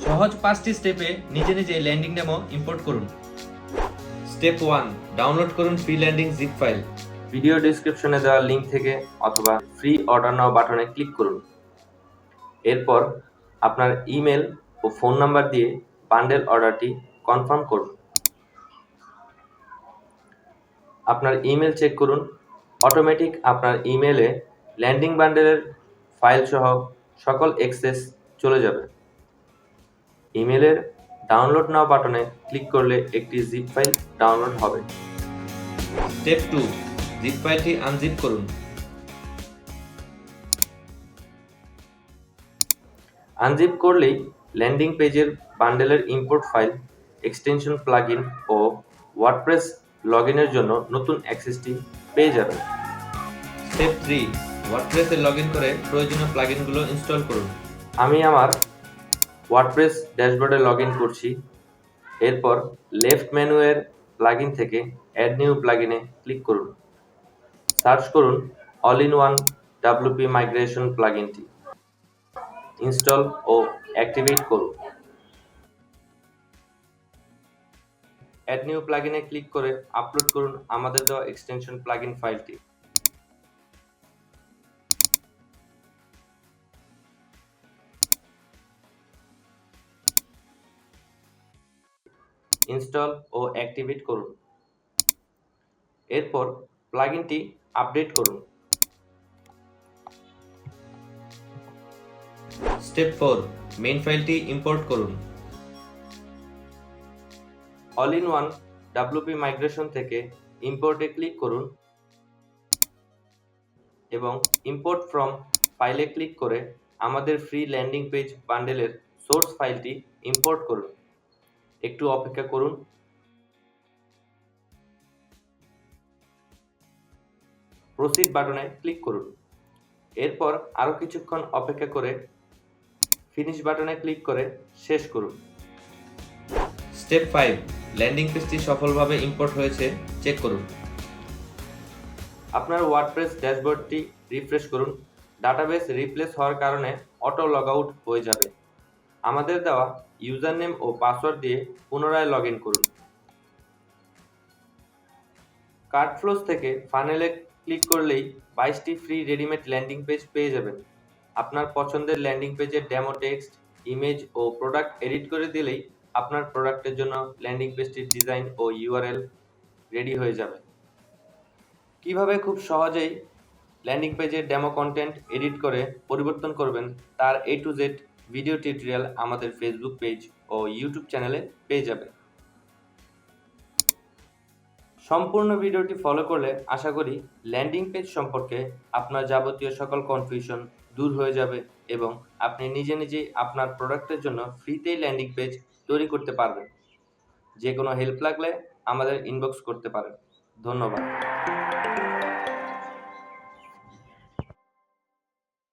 সহজ 5টি স্টেপে নিজে নিজে ল্যান্ডিং ডেমো ইম্পোর্ট করুন। স্টেপ 1, ডাউনলোড করুন free landing zip file. Video ডেসক্রিপশনে দেওয়া লিঙ্ক থেকে অথবা ফ্রি অর্ডার নাও বাটনে ক্লিক করুন। এরপর আপনার ইমেল ও ফোন নাম্বার দিয়ে বান্ডেল অর্ডারটি কনফার্ম করুন। আপনার ইমেল চেক করুন। অটোমেটিক আপনার ইমেলে ল্যান্ডিং বান্ডেলের ফাইল সহ সকল অ্যাক্সেস চলে যাবে। ইমেলের ডাউনলোড নাও বাটনে ক্লিক করলে একটি জিপ ফাইল ডাউনলোড হবে। স্টেপ 2, জিপ ফাইলটি আনজিপ করুন। আনজিপ করলেই ল্যান্ডিং পেজের বান্ডেলের ইম্পোর্ট ফাইল, এক্সটেনশন প্লাগইন ও ওয়ার্ডপ্রেস লগইনের জন্য নতুন অ্যাক্সেসটি পেয়ে যাবেন। স্টেপ 3, ওয়ার্ডপ্রেসে লগইন করে প্রয়োজনীয় প্লাগইনগুলো ইনস্টল করুন। আমি আমার ওয়ার্ডপ্রেস ড্যাশবোর্ডে লগইন করছি। এরপর লেফট মেনুয়ের প্লাগইন থেকে অ্যাড নিউ প্লাগইনে ক্লিক করুন। সার্চ করুন all in one WP migration প্লাগইনটি। ইনস্টল ও অ্যাক্টিভেট করুন। অ্যাড নিউ প্লাগইনে ক্লিক করে আপলোড করুন আমাদের দেওয়া এক্সটেনশন প্লাগইন ফাইলটি। ইনস্টল ও অ্যাক্টিভেট করুন। এরপর প্লাগইনটি আপডেট করুন। স্টেপ 4, মেইন ফাইলটি ইম্পোর্ট করুন। All in one WP migration থেকে ইম্পোর্টে ক্লিক করুন এবং ইম্পোর্ট ফ্রম ফাইলে ক্লিক করে আমাদের ফ্রি ল্যান্ডিং পেজ বান্ডেলের সোর্স ফাইলটি ইম্পোর্ট করুন। একটু অপেক্ষা করুন। প্রসিড বাটনে ক্লিক করুন। এরপর আরও কিছুক্ষণ অপেক্ষা করে ফিনিশ বাটনে ক্লিক করে শেষ করুন। স্টেপ 5, ল্যান্ডিং পেজটি সফলভাবে ইম্পোর্ট হয়েছে চেক করুন। আপনার ওয়ার্ডপ্রেস ড্যাশবোর্ডটি রিফ্রেশ করুন। ডাটাবেস রিপ্লেস হওয়ার কারণে অটো লগ আউট হয়ে যাবে। আমাদের দেওয়া ইউজার নেম ও পাসওয়ার্ড দিয়ে পুনরায় লগ ইন করুন। কার্ট ফ্লোস থেকে ফানেলে ক্লিক করলেই 22টি ফ্রি রেডিমেড ল্যান্ডিং পেজ পেয়ে যাবেন। আপনার পছন্দের ল্যান্ডিং পেজের ডেমো টেক্সট, ইমেজ ও প্রোডাক্ট এডিট করে দিলেই আপনার প্রোডাক্টের জন্য ল্যান্ডিং পেজটির ডিজাইন ও ইউআরএল রেডি হয়ে যাবে। কিভাবে খুব সহজেই ল্যান্ডিং পেজের ডেমো কন্টেন্ট এডিট করে পরিবর্তন করবেন তার A to Z video tutorial আমাদের ফেসবুক পেজ ও ইউটিউব চ্যানেলে পেয়ে যাবেন। সম্পূর্ণ ভিডিওটি ফলো করলে আশা করি ল্যান্ডিং পেজ সম্পর্কে আপনার যাবতীয় সকল কনফিউশন দূর হয়ে যাবে এবং আপনি নিজে নিজেই আপনার প্রোডাক্টের জন্য ফ্রিতেই ল্যান্ডিং পেজ তৈরি করতে পারবেন। যে কোনো হেল্প লাগলে আমাদের ইনবক্স করতে পারেন। ধন্যবাদ।